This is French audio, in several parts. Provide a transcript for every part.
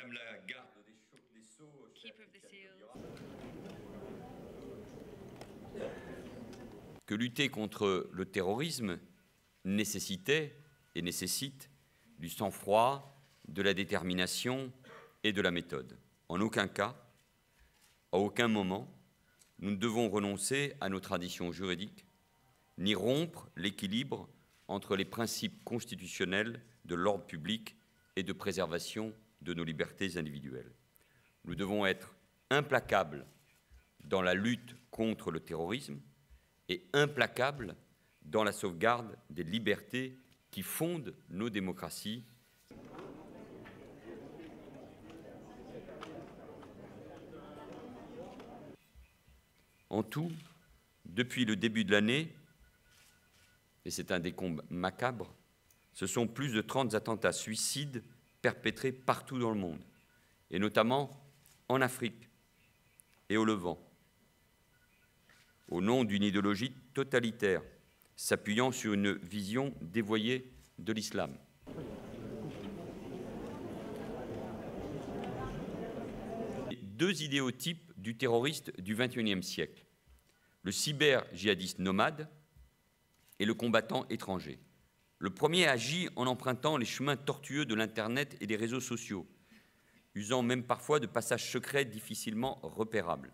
Madame la garde des Sceaux, Keeper of the Seals. Que lutter contre le terrorisme nécessitait et nécessite du sang-froid, de la détermination et de la méthode. En aucun cas, à aucun moment, nous ne devons renoncer à nos traditions juridiques, ni rompre l'équilibre entre les principes constitutionnels de l'ordre public et de préservation de nos libertés individuelles. Nous devons être implacables dans la lutte contre le terrorisme et implacables dans la sauvegarde des libertés qui fondent nos démocraties. En tout, depuis le début de l'année, et c'est un décompte macabre, ce sont plus de 30 attentats suicides perpétrés partout dans le monde, et notamment en Afrique et au Levant, au nom d'une idéologie totalitaire, s'appuyant sur une vision dévoyée de l'islam. Deux idéotypes du terroriste du XXIe siècle, le cyber-djihadiste nomade et le combattant étranger. Le premier agit en empruntant les chemins tortueux de l'Internet et des réseaux sociaux, usant même parfois de passages secrets difficilement repérables.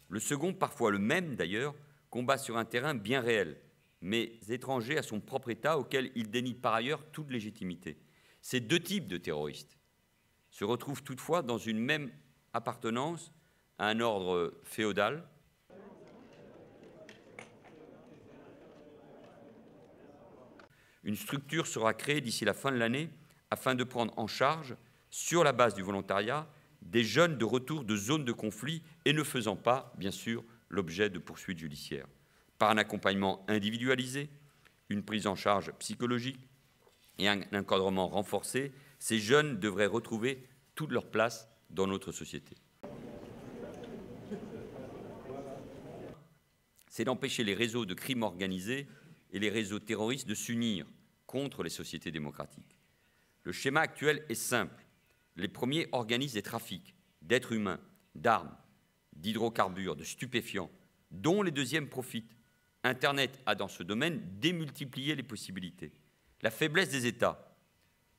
Le second, parfois le même d'ailleurs, combat sur un terrain bien réel, mais étranger à son propre État, auquel il dénie par ailleurs toute légitimité. Ces deux types de terroristes se retrouvent toutefois dans une même appartenance à un ordre féodal, une structure sera créée d'ici la fin de l'année afin de prendre en charge, sur la base du volontariat, des jeunes de retour de zones de conflit et ne faisant pas, bien sûr, l'objet de poursuites judiciaires. Par un accompagnement individualisé, une prise en charge psychologique et un encadrement renforcé, ces jeunes devraient retrouver toute leur place dans notre société. C'est d'empêcher les réseaux de crimes organisés et les réseaux terroristes de s'unir contre les sociétés démocratiques. Le schéma actuel est simple. Les premiers organisent des trafics d'êtres humains, d'armes, d'hydrocarbures, de stupéfiants, dont les deuxièmes profitent. Internet a, dans ce domaine, démultiplié les possibilités. La faiblesse des États,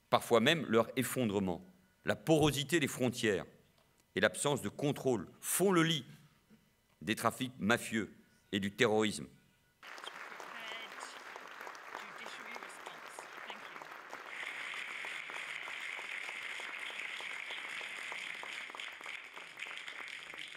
parfois même leur effondrement, la porosité des frontières et l'absence de contrôle font le lit des trafics mafieux et du terrorisme